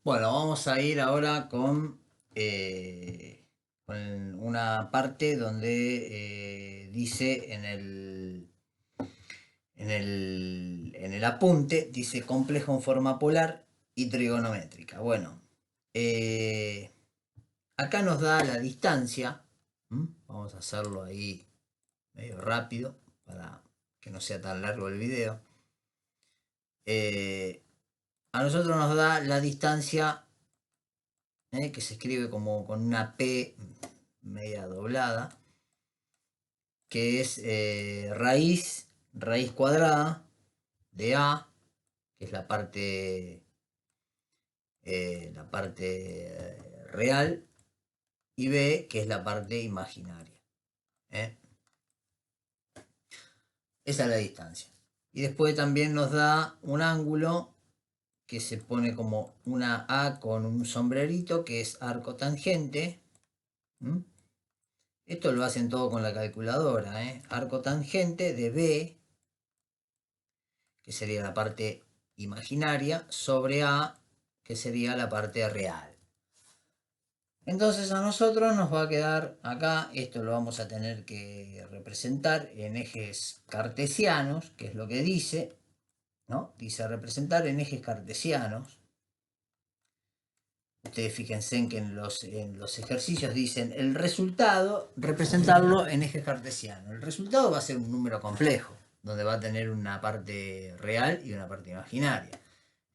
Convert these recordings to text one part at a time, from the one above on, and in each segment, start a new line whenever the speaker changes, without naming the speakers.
Bueno, vamos a ir ahora con una parte donde dice en el apunte, dice complejo en forma polar y trigonométrica. Bueno, eh, acá nos da la distancia. Vamos a hacerlo ahí medio rápido para que no sea tan largo el video. A nosotros nos da la distancia que se escribe como con una P media doblada, que es raíz cuadrada de A, que es la parte real, y B, que es la parte imaginaria. ¿eh? Esa es la distancia. Y después también nos da un ángulo que se pone como una A con un sombrerito, que es arco tangente. Esto lo hacen todo con la calculadora. Arco tangente de B, que sería la parte imaginaria, sobre A, que sería la parte real. Entonces a nosotros nos va a quedar acá, esto lo vamos a tener que representar en ejes cartesianos, que es lo que dice, ¿no? Dice representar en ejes cartesianos. Ustedes fíjense en que en los ejercicios dicen el resultado, representarlo en ejes cartesianos. El resultado va a ser un número complejo, donde va a tener una parte real y una parte imaginaria.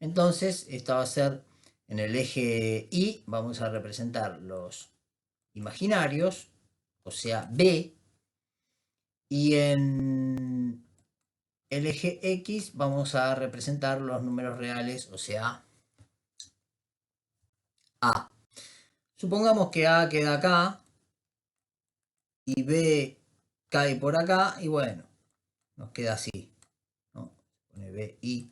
Entonces, esta va a ser en el eje Y, vamos a representar los imaginarios, o sea, B, y en el eje X vamos a representar los números reales, o sea, A. Supongamos que A queda acá y B cae por acá y bueno, nos queda así, ¿no? Pone B, I.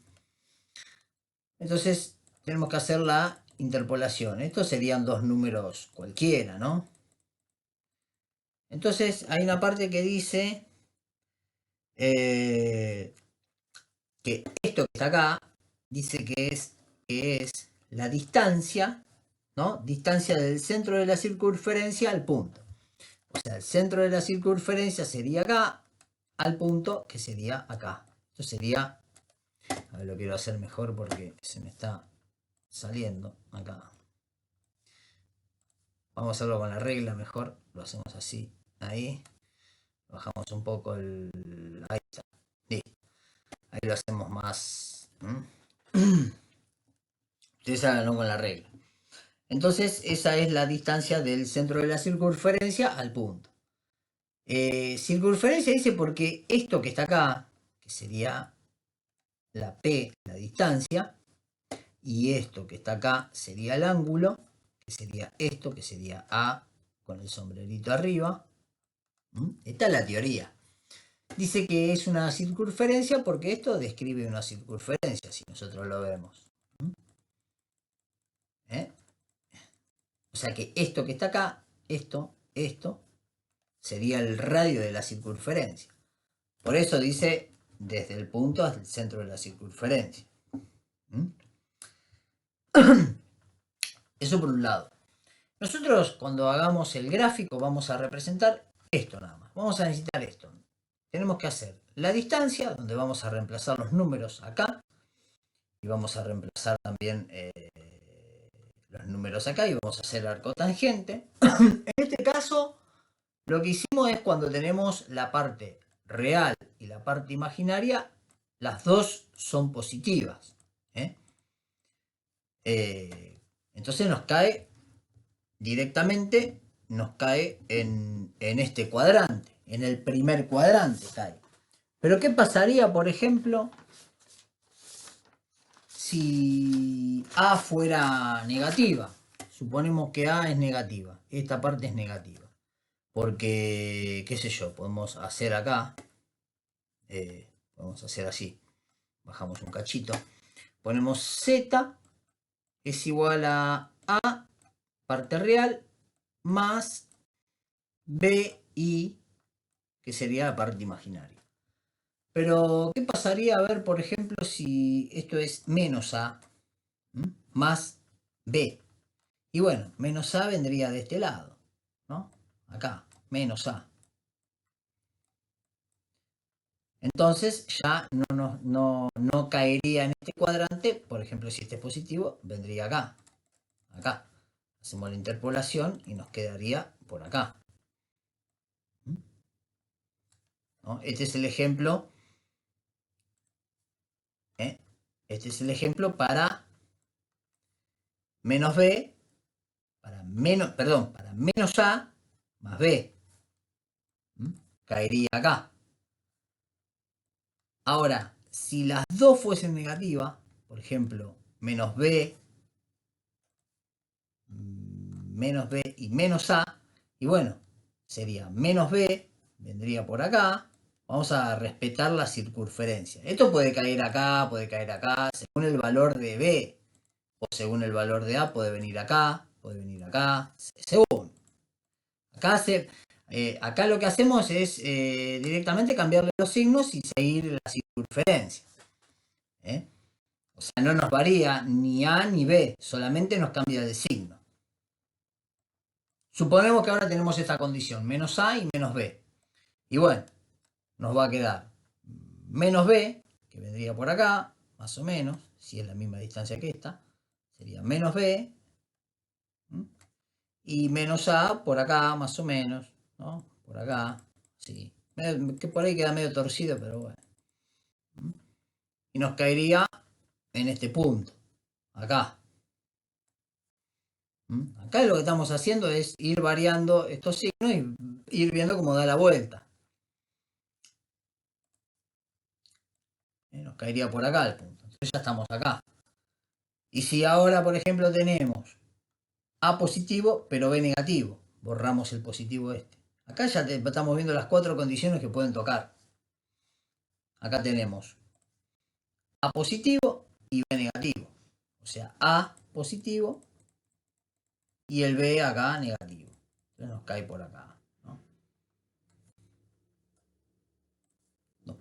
Entonces tenemos que hacer la interpolación. Estos serían dos números cualquiera, ¿no? Entonces hay una parte que dice que esto que está acá dice que es la distancia, ¿no? Distancia del centro de la circunferencia al punto. O sea, el centro de la circunferencia sería acá, al punto que sería acá. Esto sería, a ver, lo quiero hacer mejor porque se me está saliendo acá. Vamos a hacerlo con la regla mejor, lo hacemos así, ahí. Bajamos un poco ahí está. Listo. Ahí lo hacemos más. Ustedes háganlo con la regla. Entonces, esa es la distancia del centro de la circunferencia al punto. Circunferencia dice porque esto que está acá, que sería la P, la distancia, y esto que está acá sería el ángulo, que sería esto, que sería A con el sombrerito arriba. Esta es la teoría. Dice que es una circunferencia porque esto describe una circunferencia, si nosotros lo vemos. O sea que esto que está acá, esto, sería el radio de la circunferencia. Por eso dice desde el punto hasta el centro de la circunferencia. Eso por un lado. Nosotros cuando hagamos el gráfico vamos a representar esto nada más. Vamos a necesitar esto. Tenemos que hacer la distancia, donde vamos a reemplazar los números acá. Y vamos a reemplazar también los números acá y vamos a hacer arco tangente. En este caso, lo que hicimos es cuando tenemos la parte real y la parte imaginaria, las dos son positivas. Entonces nos cae directamente, nos cae en este cuadrante, en el primer cuadrante cae. Pero ¿qué pasaría, por ejemplo, si A fuera negativa? Suponemos que A es negativa, esta parte es negativa. Porque, qué sé yo, podemos hacer acá, podemos hacer así, bajamos un cachito, ponemos Z es igual a A, parte real, más BI, que sería la parte imaginaria. Pero, ¿qué pasaría, a ver, por ejemplo, si esto es menos A, más B. Y bueno, menos A vendría de este lado, ¿no? Acá, menos A. Entonces ya no caería en este cuadrante. Por ejemplo, si este es positivo, vendría acá. Acá. Hacemos la interpolación y nos quedaría por acá. ¿No? Este es el ejemplo. Este es el ejemplo para menos B, para menos A más B. Caería acá. Ahora, si las dos fuesen negativas, por ejemplo, menos B y menos A, y bueno, sería menos B, vendría por acá. Vamos a respetar la circunferencia. Esto puede caer acá, según el valor de B, o según el valor de A, puede venir acá, según. Acá lo que hacemos es directamente cambiarle los signos y seguir la circunferencia. O sea, no nos varía ni A ni B, solamente nos cambia de signo. Suponemos que ahora tenemos esta condición, menos A y menos B. Y bueno, nos va a quedar menos B, que vendría por acá, más o menos, si es la misma distancia que esta, sería menos B, y menos A por acá, más o menos, ¿no? Por acá, sí. Que por ahí queda medio torcido, pero bueno. Y nos caería en este punto, acá. Acá lo que estamos haciendo es ir variando estos signos y ir viendo cómo da la vuelta. Nos caería por acá el punto. Entonces ya estamos acá. Y si ahora, por ejemplo, tenemos A positivo, pero B negativo, borramos el positivo este. Acá ya estamos viendo las 4 condiciones que pueden tocar. Acá tenemos A positivo y B negativo. O sea, A positivo y el B acá negativo. Entonces nos cae por acá.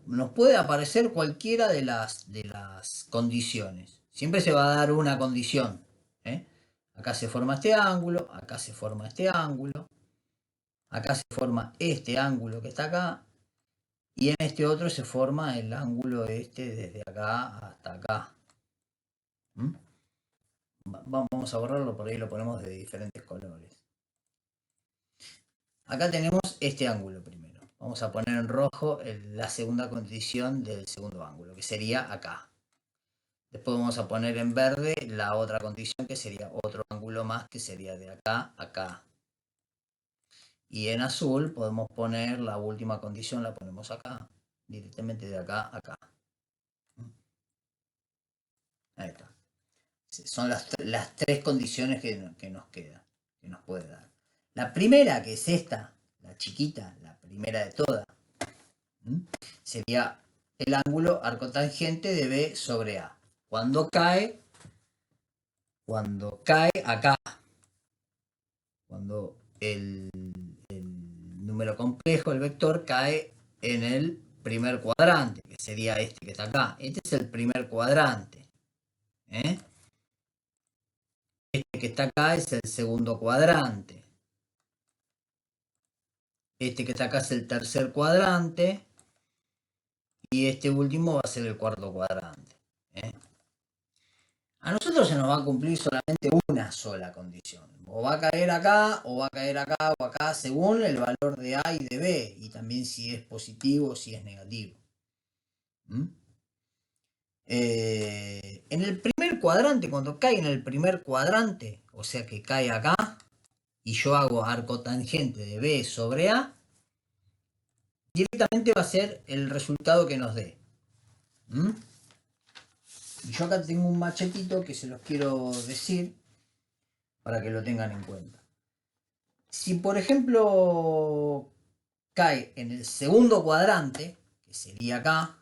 Nos puede aparecer cualquiera de las condiciones. Siempre se va a dar una condición. Acá se forma este ángulo, acá se forma este ángulo, acá se forma este ángulo que está acá, y en este otro se forma el ángulo este desde acá hasta acá. Vamos a borrarlo, por ahí lo ponemos de diferentes colores. Acá tenemos este ángulo primero. Vamos a poner en rojo la segunda condición del segundo ángulo, que sería acá. Después vamos a poner en verde la otra condición, que sería otro ángulo más, que sería de acá a acá. Y en azul podemos poner la última condición, la ponemos acá, directamente de acá a acá. Ahí está. Son las 3 condiciones que nos quedan, que nos puede dar. La primera, que es esta, la chiquita, la primera de todas, sería el ángulo arcotangente de B sobre A. Cuando cae acá, cuando el número complejo, el vector, cae en el primer cuadrante, que sería este que está acá. Este es el primer cuadrante. Este que está acá es el segundo cuadrante. Este que está acá es el tercer cuadrante. Y este último va a ser el cuarto cuadrante. A nosotros se nos va a cumplir solamente una sola condición. O va a caer acá, o va a caer acá, o acá, según el valor de A y de B. Y también si es positivo o si es negativo. En el primer cuadrante, cuando cae en el primer cuadrante, o sea que cae acá, y yo hago arcotangente de B sobre A, directamente va a ser el resultado que nos dé. Y yo acá tengo un machetito que se los quiero decir para que lo tengan en cuenta. Si por ejemplo cae en el segundo cuadrante, que sería acá,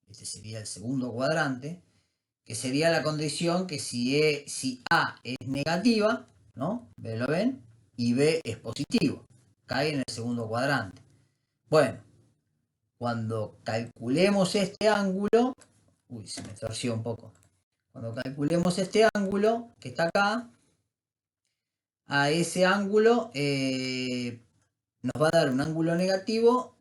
este sería el segundo cuadrante, que sería la condición que si A es negativa, ¿no? ¿Lo ven? Y B es positivo, cae en el segundo cuadrante. Bueno, cuando calculemos este ángulo, uy, se me torció un poco. Cuando calculemos este ángulo que está acá, a ese ángulo nos va a dar un ángulo negativo.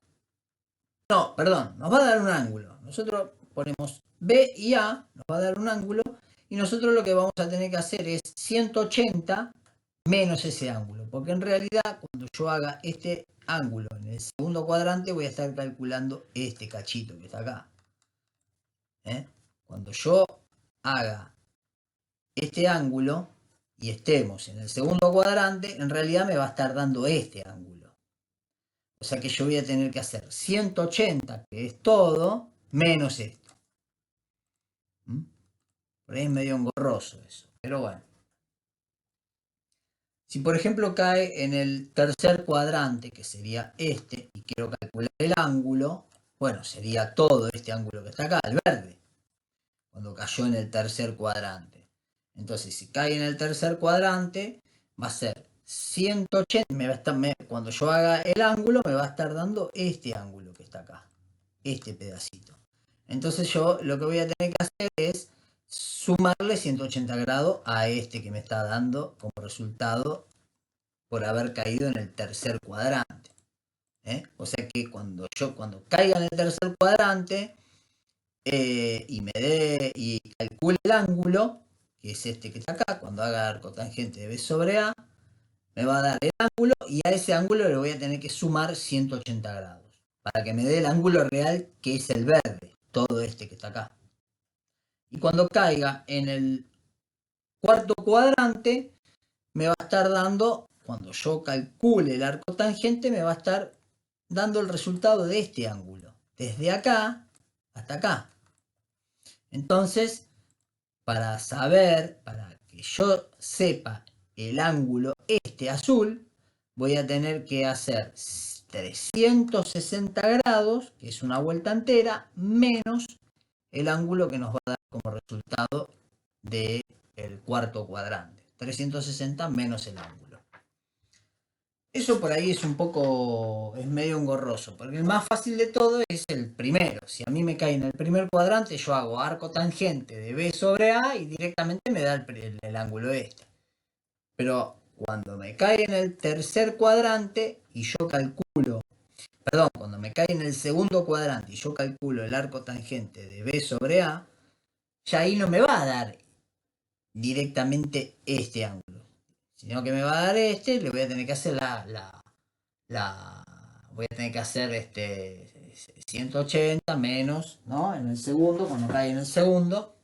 No, perdón, nos va a dar un ángulo. Nosotros ponemos B y A, nos va a dar un ángulo, y nosotros lo que vamos a tener que hacer es 180 menos ese ángulo, porque en realidad cuando yo haga este ángulo en el segundo cuadrante voy a estar calculando este cachito que está acá. Cuando yo haga este ángulo y estemos en el segundo cuadrante, en realidad me va a estar dando este ángulo. O sea que yo voy a tener que hacer 180, que es todo, menos esto. Por ahí es medio engorroso eso, pero bueno. Si por ejemplo cae en el tercer cuadrante, que sería este, y quiero calcular el ángulo, bueno, sería todo este ángulo que está acá, el verde, cuando cayó en el tercer cuadrante. Entonces, si cae en el tercer cuadrante, va a ser 180, cuando yo haga el ángulo, me va a estar dando este ángulo que está acá, este pedacito. Entonces yo lo que voy a tener que hacer es sumarle 180 grados a este que me está dando como resultado por haber caído en el tercer cuadrante. O sea que cuando caiga en el tercer cuadrante y calcule el ángulo, que es este que está acá, cuando haga arco tangente de B sobre A, me va a dar el ángulo y a ese ángulo le voy a tener que sumar 180 grados para que me dé el ángulo real, que es el verde, todo este que está acá. Y cuando caiga en el cuarto cuadrante, me va a estar dando, cuando yo calcule el arco tangente, me va a estar dando el resultado de este ángulo, desde acá hasta acá. Entonces, para que yo sepa el ángulo este azul, voy a tener que hacer 360 grados, que es una vuelta entera, menos el ángulo que nos va a dar como resultado del cuarto cuadrante. 360 menos el ángulo. Eso por ahí es medio engorroso, porque el más fácil de todo es el primero. Si a mí me cae en el primer cuadrante, yo hago arco tangente de B sobre A y directamente me da el ángulo este. Pero cuando me cae en el tercer cuadrante y yo calculo, perdón, cuando me cae en el segundo cuadrante y yo calculo el arco tangente de B sobre A, ya ahí no me va a dar directamente este ángulo, sino que me va a dar este, le voy a tener que hacer voy a tener que hacer 180 menos, ¿no? En el segundo, cuando cae en el segundo,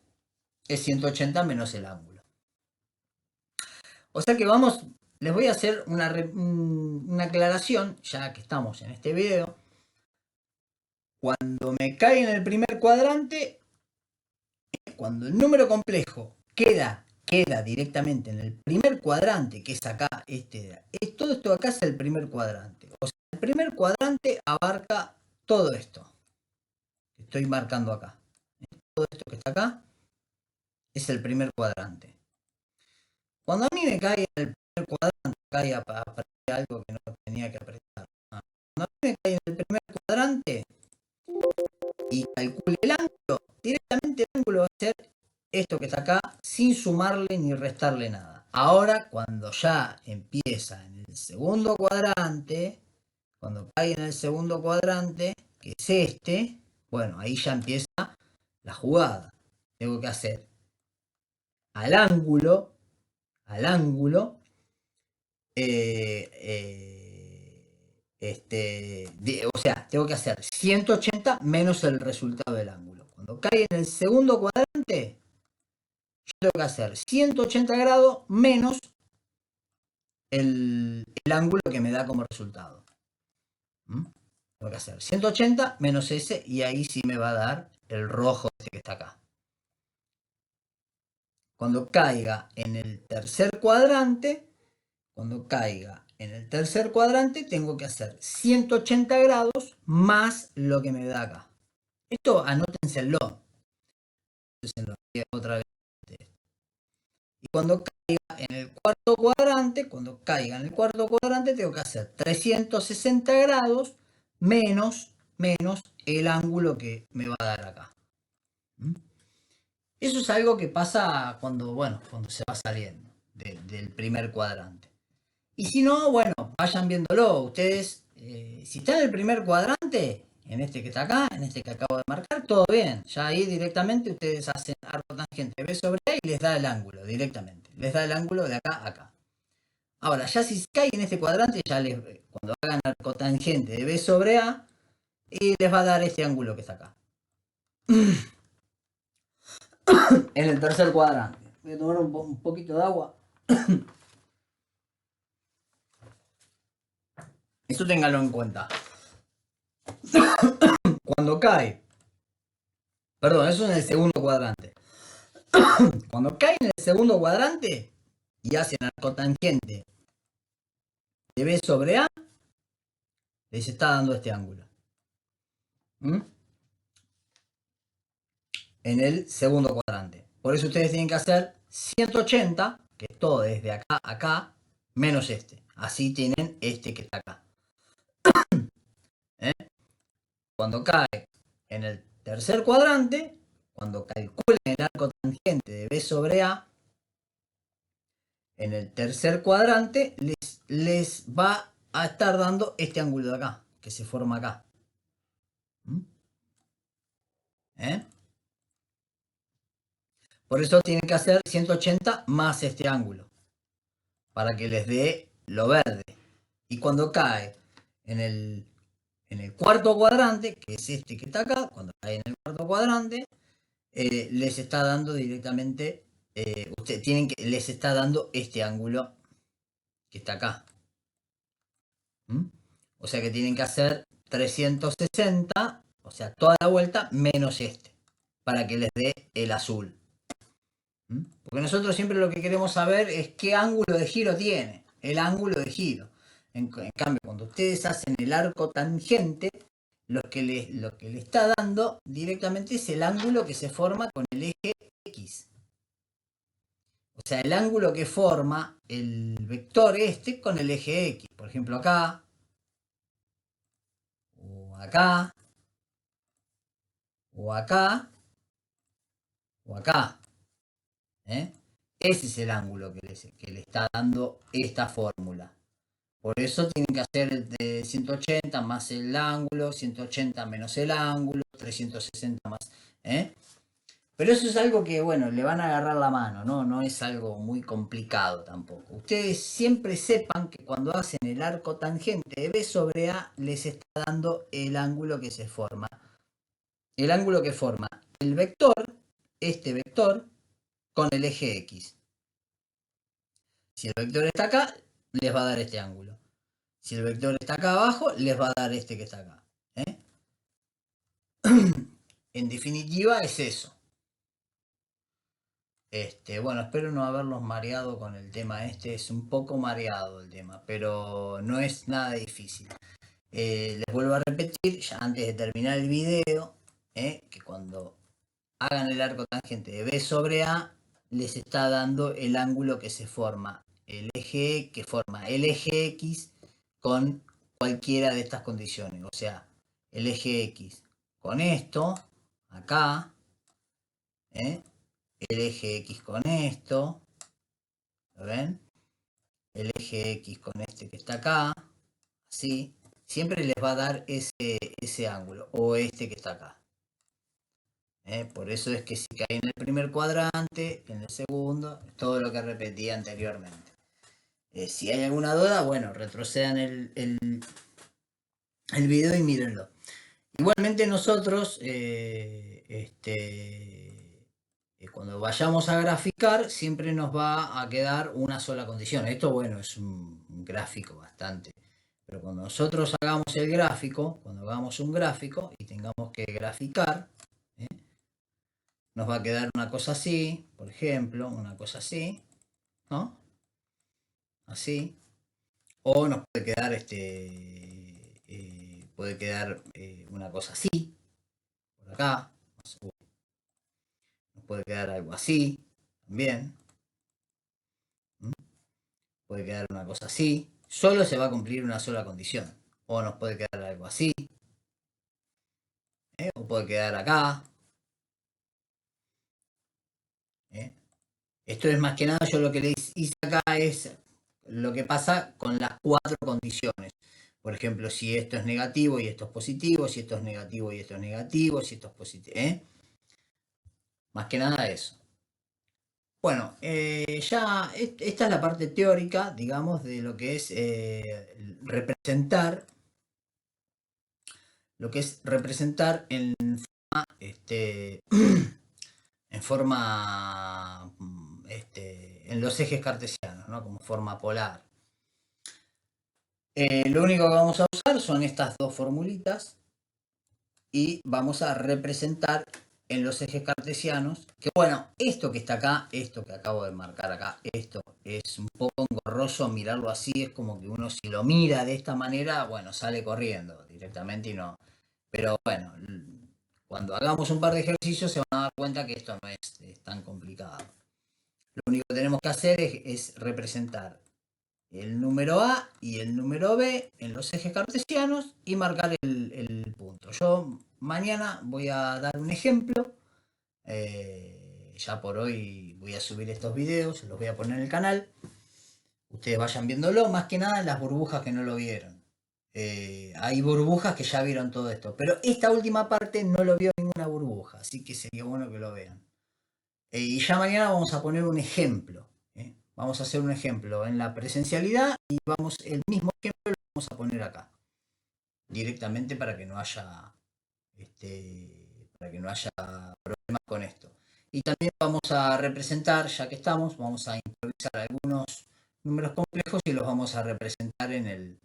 es 180 menos el ángulo. O sea que les voy a hacer una aclaración, ya que estamos en este video. Cuando me cae en el primer cuadrante, cuando el número complejo queda directamente en el primer cuadrante, que es acá, todo esto acá es el primer cuadrante. O sea, el primer cuadrante abarca todo esto que estoy marcando acá. Todo esto que está acá es el primer cuadrante. Cuando a mí me cae en el primer cuadrante, cae a apretar algo que no tenía que apretar. Cuando a mí me cae en el primer cuadrante y calcule el ángulo, directamente el ángulo va a ser esto que está acá, sin sumarle ni restarle nada. Ahora, cuando ya empieza en el segundo cuadrante, cuando cae en el segundo cuadrante, que es este, bueno, ahí ya empieza la jugada. Tengo que hacer al ángulo, o sea, tengo que hacer 180 menos el resultado del ángulo. Cuando cae en el segundo cuadrante, yo tengo que hacer 180 grados menos el ángulo que me da como resultado. Tengo que hacer 180 menos ese y ahí sí me va a dar el rojo este que está acá. Cuando caiga en el tercer cuadrante, tengo que hacer 180 grados más lo que me da acá. Esto anótenselo. Otra vez. Y cuando caiga en el cuarto cuadrante, tengo que hacer 360 grados menos el ángulo que me va a dar acá. Eso es algo que pasa cuando, bueno, cuando se va saliendo del primer cuadrante. Y si no, bueno, vayan viéndolo. Ustedes, si está en el primer cuadrante, en este que está acá, en este que acabo de marcar, todo bien. Ya ahí directamente ustedes hacen arco tangente B sobre A y les da el ángulo directamente. Les da el ángulo de acá a acá. Ahora, ya si cae en este cuadrante, ya les, cuando hagan arco tangente de B sobre A, y les va a dar este ángulo que está acá. En el tercer cuadrante. Voy a tomar un poquito de agua. Eso ténganlo en cuenta. Cuando cae, perdón, eso es en el segundo cuadrante. Cuando cae en el segundo cuadrante y hacen arcotangente de B sobre A, les está dando este ángulo. ¿Mm? En el segundo cuadrante. Por eso ustedes tienen que hacer 180, que es todo desde acá a acá, menos este. Así tienen este que está acá. ¿Eh? Cuando cae en el tercer cuadrante, cuando calculen el arco tangente de B sobre A, en el tercer cuadrante les va a estar dando este ángulo de acá, que se forma acá. ¿Mm? ¿Eh? Por eso tienen que hacer 180 más este ángulo, para que les dé lo verde. Y cuando cae en el cuarto cuadrante, que es este que está acá, cuando cae en el cuarto cuadrante, les está dando directamente, les está dando este ángulo que está acá. ¿Mm? O sea que tienen que hacer 360, o sea, toda la vuelta menos este, para que les dé el azul. ¿Mm? Porque nosotros siempre lo que queremos saber es qué ángulo de giro tiene, el ángulo de giro. En cambio, cuando ustedes hacen el arco tangente, lo que le está dando directamente es el ángulo que se forma con el eje X. O sea, el ángulo que forma el vector este con el eje X. Por ejemplo, acá, o acá, o acá, o acá. ¿Eh? Ese es el ángulo que le está dando esta fórmula. Por eso tienen que hacer el de 180 más el ángulo, 180 menos el ángulo, 360 más. ¿Eh? Pero eso es algo que, bueno, le van a agarrar la mano, ¿no? No es algo muy complicado tampoco. Ustedes siempre sepan que cuando hacen el arco tangente de B sobre A, les está dando el ángulo que se forma. El ángulo que forma el vector, este vector, con el eje X. Si el vector está acá, les va a dar este ángulo. Si el vector está acá abajo, les va a dar este que está acá. ¿Eh? En definitiva es eso. Bueno, espero no haberlos mareado con el tema este. Es un poco mareado el tema, pero no es nada difícil. Les vuelvo a repetir, ya antes de terminar el video, que cuando hagan el arco tangente de B sobre A, les está dando el ángulo que se forma, el eje que forma el eje X con cualquiera de estas condiciones. O sea, el eje X con esto, acá, el eje X con esto, ¿lo ven? El eje X con este que está acá, así. Siempre les va a dar ese ángulo, o este que está acá. Por eso es que si cae en el primer cuadrante, en el segundo, es todo lo que repetí anteriormente. Si hay alguna duda, bueno, retrocedan el video y mírenlo. Igualmente nosotros, cuando vayamos a graficar, siempre nos va a quedar una sola condición. Esto, bueno, es un gráfico bastante. Pero cuando nosotros hagamos el gráfico, cuando hagamos un gráfico y tengamos que graficar, nos va a quedar una cosa así, por ejemplo, una cosa así, ¿no? Así. O nos puede quedar una cosa así, por acá. Nos puede quedar algo así, también. ¿Mm? Puede quedar una cosa así. Solo se va a cumplir una sola condición. O nos puede quedar algo así. O puede quedar acá. Esto es más que nada, yo lo que les hice acá es lo que pasa con las 4 condiciones. Por ejemplo, si esto es negativo y esto es positivo, si esto es negativo y esto es negativo, si esto es positivo. Más que nada eso. Bueno, ya esta es la parte teórica, digamos, de lo que es representar, en forma, en forma, en los ejes cartesianos, ¿no? Como forma polar. Lo único que vamos a usar son estas dos formulitas y vamos a representar en los ejes cartesianos, que bueno, esto que está acá, esto que acabo de marcar acá, esto es un poco engorroso mirarlo así, es como que uno si lo mira de esta manera, bueno, sale corriendo directamente y no. Pero bueno, cuando hagamos un par de ejercicios se van a dar cuenta que esto no es tan complicado. Lo único que tenemos que hacer es representar el número A y el número B en los ejes cartesianos y marcar el punto. Yo mañana voy a dar un ejemplo. Ya por hoy voy a subir estos videos, los voy a poner en el canal. Ustedes vayan viéndolo, más que nada en las burbujas que no lo vieron. Hay burbujas que ya vieron todo esto, pero esta última parte no lo vio ninguna burbuja, así que sería bueno que lo vean. Y ya mañana vamos a poner un ejemplo. Vamos a hacer un ejemplo en la presencialidad y el mismo ejemplo lo vamos a poner acá. Directamente para que no haya problemas con esto. Y también vamos a representar, ya que estamos, vamos a improvisar algunos números complejos y los vamos a representar en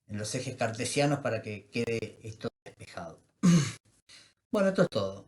los ejes cartesianos para que quede esto despejado. Bueno, esto es todo.